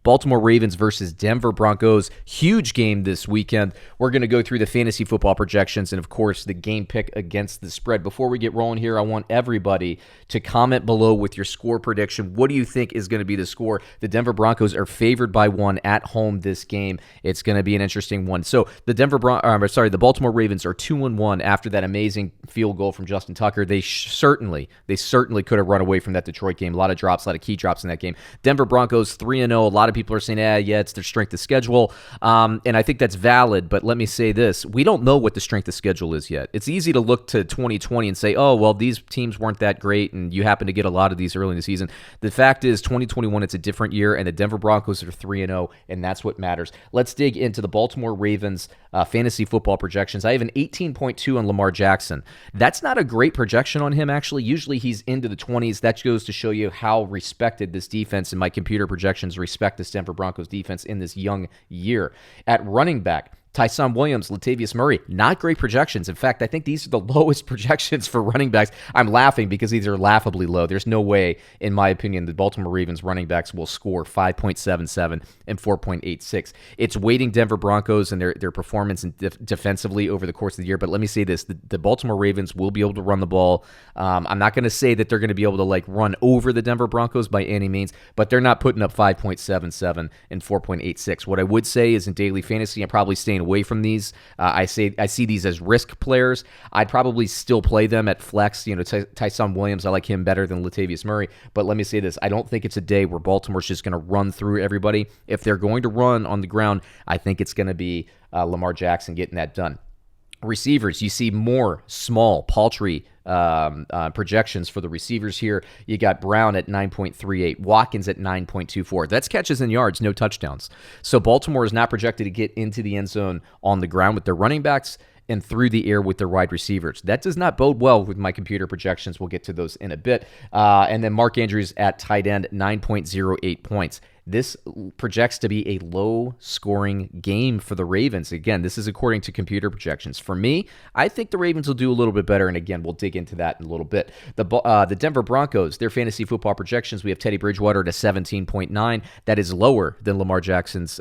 Baltimore Ravens versus Denver Broncos. Huge game this weekend. We're going to go through the fantasy football projections and, of course, the game pick against the spread. Before we get rolling here, I want everybody to comment below with your score prediction. What do you think is going to be the score? The Denver Broncos are favored by 1 at home this game. It's going to be an interesting one. So the Baltimore Ravens are 2-1 after that amazing field goal from Justin Tucker. They certainly could have run away from that Detroit game. A lot of drops, a lot of key drops in that game. Denver Broncos 3-0. A lot of people are saying, it's their strength of schedule. And I think that's valid, but let me say this. We don't know what the strength of schedule is yet. It's easy to look to 2020 and say, oh, well, these teams weren't that great, and you happen to get a lot of these early in the season. The fact is, 2021, it's a different year, and the Denver Broncos are 3-0, and that's what matters. Let's dig into the Baltimore Ravens fantasy football projections. I have an 18.2 on Lamar Jackson. That's not a great projection on him, actually. Usually he's into the 20s. That goes to show you how respected this defense and my computer projections respect this Denver Broncos defense in this young year. At running back, Tyson Williams, Latavius Murray, not great projections. In fact, I think these are the lowest projections for running backs. I'm laughing because these are laughably low. There's no way, in my opinion, the Baltimore Ravens running backs will score 5.77 and 4.86. It's weighting Denver Broncos and their performance defensively over the course of the year. But let me say this, the Baltimore Ravens will be able to run the ball. I'm not going to say that they're going to be able to run over the Denver Broncos by any means, but they're not putting up 5.77 and 4.86. What I would say is in daily fantasy, I'm probably staying away from these. I see these as risk players. I'd probably still play them at flex. Tyson Williams, I like him better than Latavius Murray. But let me say this. I don't think it's a day where Baltimore's just going to run through everybody. If they're going to run on the ground, I think it's going to be Lamar Jackson getting that done. Receivers, you see more small, paltry projections for the receivers here. You got Brown at 9.38, Watkins at 9.24. That's catches and yards, no touchdowns. So Baltimore is not projected to get into the end zone on the ground with their running backs and through the air with their wide receivers. That does not bode well with my computer projections. We'll get to those in a bit. And then Mark Andrews at tight end, 9.08 points. This projects to be a low-scoring game for the Ravens. Again, this is according to computer projections. For me, I think the Ravens will do a little bit better, and again, we'll dig into that in a little bit. The Denver Broncos, their fantasy football projections, we have Teddy Bridgewater at a 17.9. That is lower than Lamar Jackson's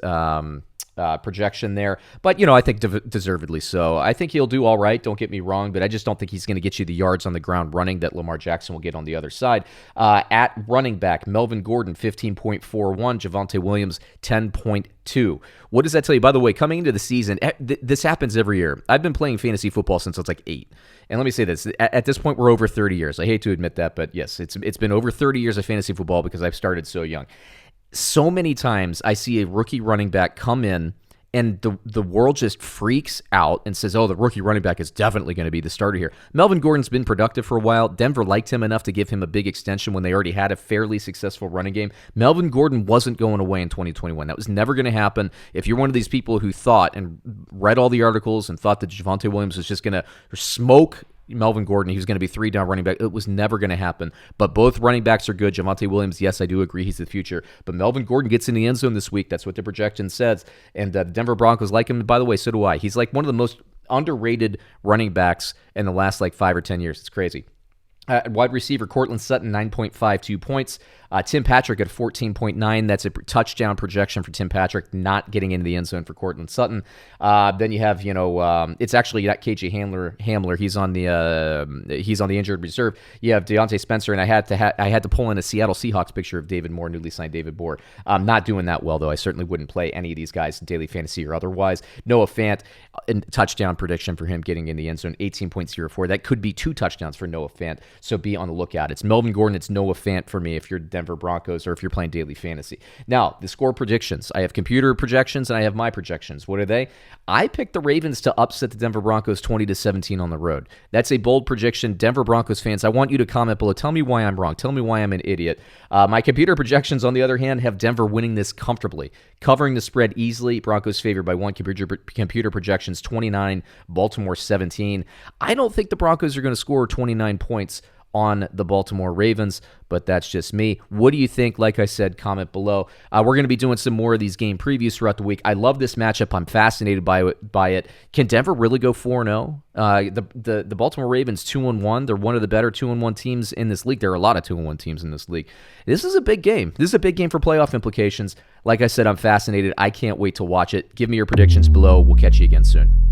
projection there, but I think deservedly so. I think he'll do all right, don't get me wrong, but I just don't think he's going to get you the yards on the ground running that Lamar Jackson will get on the other side. At running back, Melvin Gordon 15.41, Javonte Williams 10.2. What does that tell you? By the way, coming into the season, this happens every year. I've been playing fantasy football since I was 8. And let me say this, at this point, we're over 30 years. I hate to admit that, but yes, it's been over 30 years of fantasy football because I've started so young. So many times I see a rookie running back come in and the world just freaks out and says, oh, the rookie running back is definitely going to be the starter here. Melvin Gordon's been productive for a while. Denver liked him enough to give him a big extension when they already had a fairly successful running game. Melvin Gordon wasn't going away in 2021. That was never going to happen. If you're one of these people who thought and read all the articles and thought that Javonte Williams was just going to smoke Melvin Gordon, he was going to be 3-down running back. It was never going to happen. But both running backs are good. Javonte Williams, yes, I do agree he's the future. But Melvin Gordon gets in the end zone this week. That's what the projection says. And the Denver Broncos like him. By the way, so do I. He's one of the most underrated running backs in the last 5 or 10 years. It's crazy. Wide receiver, Cortland Sutton, 9.52 points. Tim Patrick at 14.9. That's a touchdown projection for Tim Patrick, not getting into the end zone for Cortland Sutton. Then you have, it's actually not KJ Hamler. He's on the injured reserve. You have Deontay Spencer, and I had to pull in a Seattle Seahawks picture of David Moore, newly signed David Moore. Not doing that well, though. I certainly wouldn't play any of these guys in daily fantasy or otherwise. Noah Fant, a touchdown prediction for him getting in the end zone, 18.04. That could be 2 touchdowns for Noah Fant, so be on the lookout. It's Melvin Gordon, it's Noah Fant for me if you're Denver Broncos or if you're playing daily fantasy. Now, the score predictions. I have computer projections and I have my projections. What are they? I picked the Ravens to upset the Denver Broncos 20-17 on the road. That's a bold prediction. Denver Broncos fans, I want you to comment below. Tell me why I'm wrong. Tell me why I'm an idiot. My computer projections, on the other hand, have Denver winning this comfortably, covering the spread easily. Broncos favored by 1. Computer projections 29, Baltimore 17. I don't think the Broncos are going to score 29 points on the Baltimore Ravens, but that's just me. What do you think? Like I said, comment below. We're going to be doing some more of these game previews throughout the week. I love this matchup. I'm fascinated by it. Can Denver really go 4-0? The Baltimore Ravens 2-1. They're one of the better 2-1 teams in this league. There are a lot of 2-1 teams in this league. This is a big game. This is a big game for playoff implications. Like I said, I'm fascinated. I can't wait to watch it. Give me your predictions below. We'll catch you again soon.